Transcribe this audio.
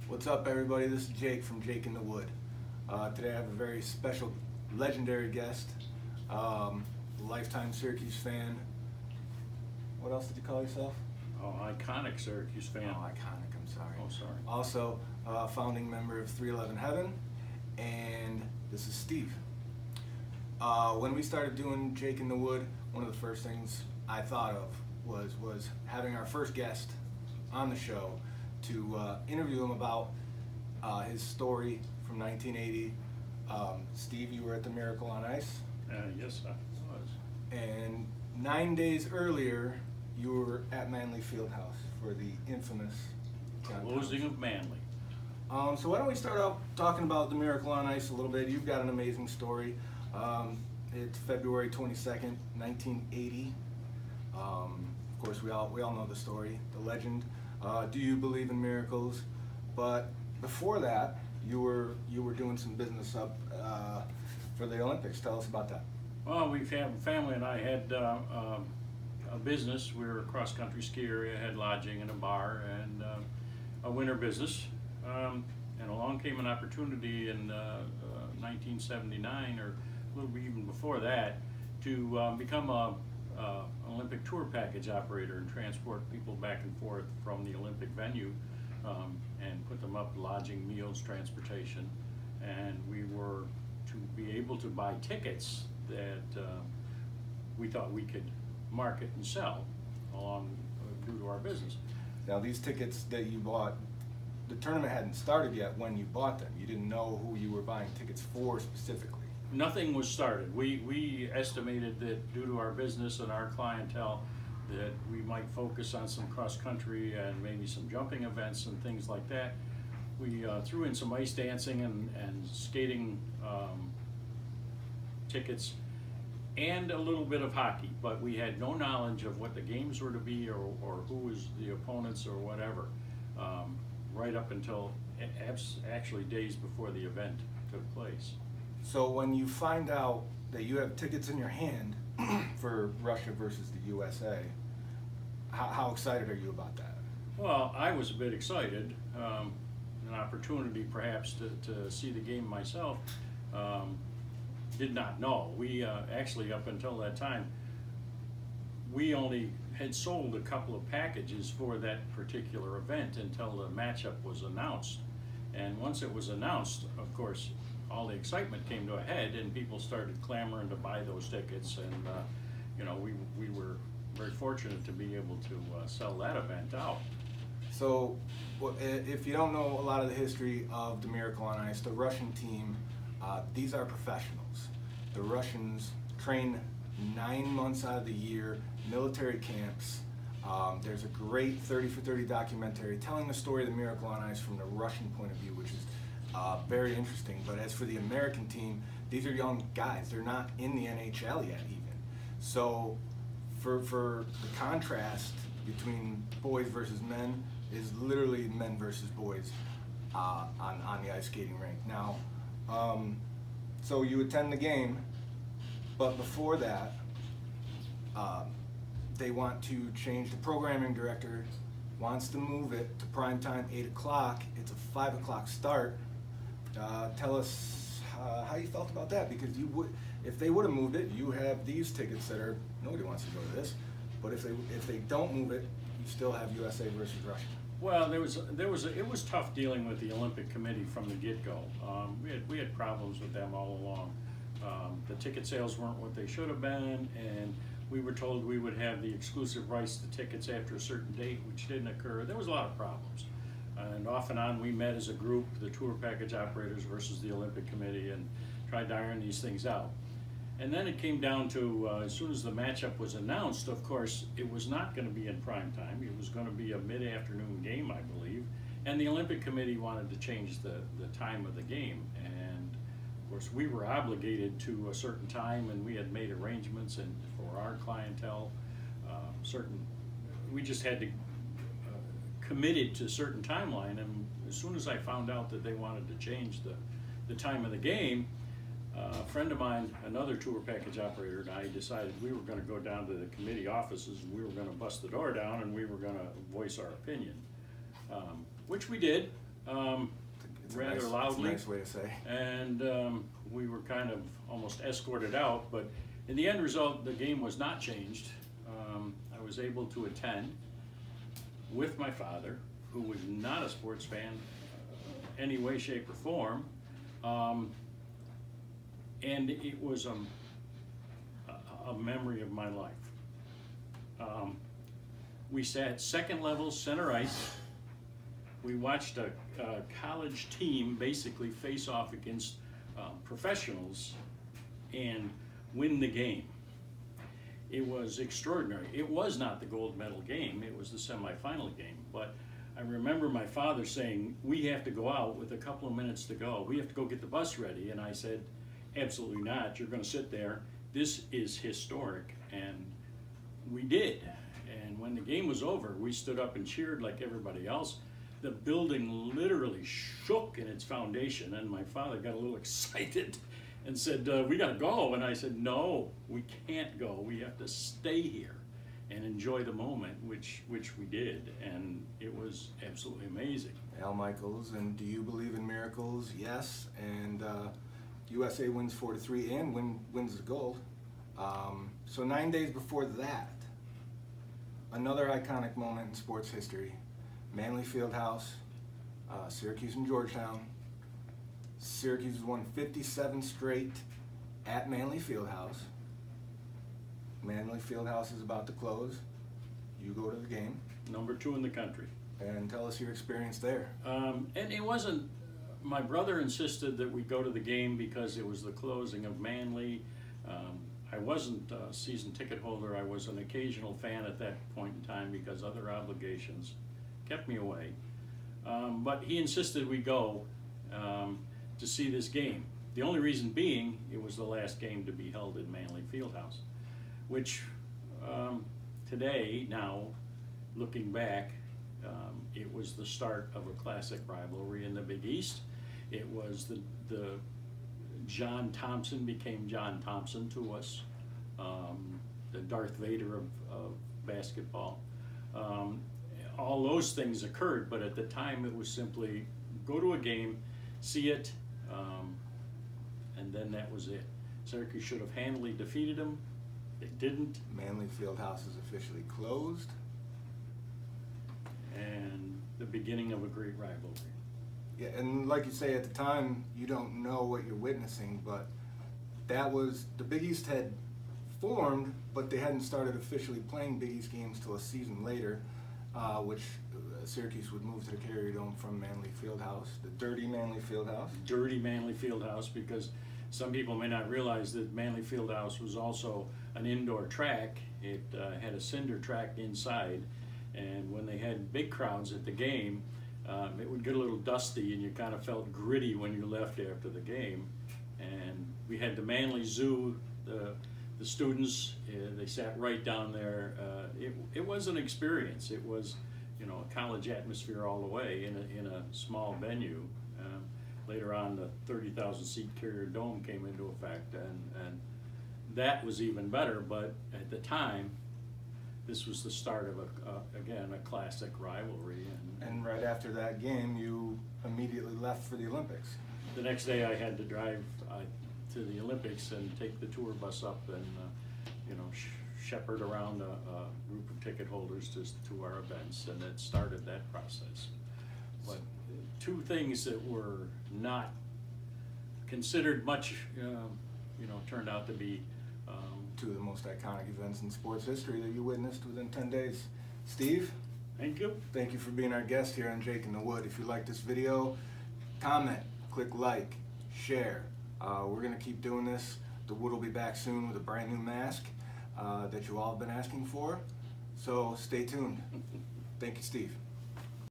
What's up, everybody? This is Jake from Jake in the Wood. Today I have a very special, legendary guest, lifetime Syracuse fan. What else did you call yourself? Oh, iconic Syracuse fan. Oh, iconic, I'm sorry. Oh, sorry. Also, founding member of 311 Heaven, and this is Steve. When we started doing Jake in the Wood, one of the first things I thought of was having our first guest on the show to interview him about his story from 1980. Steve, you were at the Miracle on Ice. Yes, I was. And 9 days earlier, you were at Manley Fieldhouse for the infamous John Closing Thomas. of Manley. So why don't we start out talking about the Miracle on Ice a little bit. You've got an amazing story. It's February 22nd, 1980. Of course, we all know the story, the legend. Do you believe in miracles? But before that, you were doing some business up for the Olympics. Tell us about that. Well, family and I had a business. We were a cross-country ski area, had lodging and a bar and a winter business. And along came an opportunity in 1979, or a little bit even before that, to become a Olympic tour package operator and transport people back and forth from the Olympic venue and put them up lodging, meals, transportation. And we were to be able to buy tickets that we thought we could market and sell along due to our business. Now, these tickets that you bought, the tournament hadn't started yet when you bought them. You didn't know who you were buying tickets for specifically. Nothing was started. We estimated that due to our business and our clientele that we might focus on some cross-country and maybe some jumping events and things like that. We threw in some ice dancing and skating tickets and a little bit of hockey, but we had no knowledge of what the games were to be or who was the opponents or whatever, right up until actually days before the event took place. So when you find out that you have tickets in your hand for Russia versus the USA, how excited are you about that? Well, I was a bit excited. An opportunity perhaps to see the game myself. Did not know. We actually, up until that time, we only had sold a couple of packages for that particular event until the matchup was announced. And once it was announced, of course, all the excitement came to a head and people started clamoring to buy those tickets. And we were very fortunate to be able to sell that event out. So if you don't know a lot of the history of the Miracle on Ice, the Russian team, these are professionals. The Russians train 9 months out of the year, military camps. There's a great 30 for 30 documentary telling the story of the Miracle on Ice from the Russian point of view, which is very interesting. But as for the American team, these are young guys. They're not in the NHL yet even. So for the contrast between boys versus men is literally men versus boys on the ice skating rink. Now, so you attend the game, but before that, they want to change. The programming director wants to move it to prime time, 8 o'clock. It's a 5 o'clock start. Tell us how you felt about that, because if they would have moved it, you have these tickets that are, nobody wants to go to this, but if they don't move it, you still have USA versus Russia. Well, it was tough dealing with the Olympic Committee from the get-go. We had problems with them all along. The ticket sales weren't what they should have been, and we were told we would have the exclusive rights to tickets after a certain date, which didn't occur. There was a lot of problems. And off and on, we met as a group, the tour package operators versus the Olympic Committee, and tried to iron these things out. And then it came down to, as soon as the matchup was announced, of course, it was not going to be in prime time. It was going to be a mid-afternoon game, I believe. And the Olympic Committee wanted to change the time of the game. And, of course, we were obligated to a certain time, and we had made arrangements and for our clientele. We just had to committed to a certain timeline. And as soon as I found out that they wanted to change the time of the game, a friend of mine, another tour package operator, and I decided we were going to go down to the committee offices and we were going to bust the door down and we were going to voice our opinion, which we did. It's a rather nice, loudly. It's a nice way to say. And we were kind of almost escorted out, but in the end result, the game was not changed. I was able to attend with my father, who was not a sports fan any way, shape, or form. And it was a memory of my life. We sat second level center ice. We watched a college team basically face off against professionals and win the game. It was extraordinary. It was not the gold medal game, it was the semifinal game. But I remember my father saying, we have to go out with a couple of minutes to go. We have to go get the bus ready. And I said, absolutely not. You're going to sit there. This is historic. And we did. And when the game was over, we stood up and cheered like everybody else. The building literally shook in its foundation, and my father got a little excited and said, we gotta go. And I said, no, we can't go. We have to stay here and enjoy the moment, which we did, and it was absolutely amazing. Al Michaels, and do you believe in miracles? Yes, and USA wins 4-3 and wins the gold. So 9 days before that, another iconic moment in sports history. Manley Fieldhouse, Syracuse and Georgetown. Syracuse won 57 straight at Manley Fieldhouse. Manley Fieldhouse is about to close. You go to the game. Number 2 in the country. And tell us your experience there. And it wasn't, my brother insisted that we go to the game because it was the closing of Manley. I wasn't a season ticket holder. I was an occasional fan at that point in time because other obligations kept me away. But he insisted we go to see this game. The only reason being, it was the last game to be held in Manley Fieldhouse, which today, now, looking back, it was the start of a classic rivalry in the Big East. It was the John Thompson became John Thompson to us, the Darth Vader of basketball. All those things occurred, but at the time it was simply go to a game, see it, and then that was it. Syracuse should have handily defeated them. They didn't. Manley Fieldhouse is officially closed. And the beginning of a great rivalry. Yeah, and like you say, at the time, you don't know what you're witnessing, but that was, the Big East had formed, but they hadn't started officially playing Big East games till a season later, which Syracuse would move to the Carrier Dome from Manley Fieldhouse, the dirty Manley Fieldhouse. Dirty Manley Fieldhouse, because some people may not realize that Manley Fieldhouse was also an indoor track. It had a cinder track inside, and when they had big crowds at the game, it would get a little dusty and you kind of felt gritty when you left after the game. And we had the Manley Zoo, the students, they sat right down there. It was an experience. It was, a college atmosphere all the way in a small venue. Later on, the 30,000 seat Carrier Dome came into effect, and that was even better. But at the time, this was the start of a classic rivalry. And right after that game, you immediately left for the Olympics. The next day, I had to drive to the Olympics and take the tour bus up and shepherd around a group of ticket holders to our events, and it started that process. But two things that were not considered much, turned out to be two of the most iconic events in sports history that you witnessed within 10 days. Steve? Thank you. Thank you for being our guest here on Jake in the Wood. If you like this video, comment, click like, share. We're going to keep doing this. The Wood will be back soon with a brand new mask that you all have been asking for. So stay tuned. Thank you, Steve.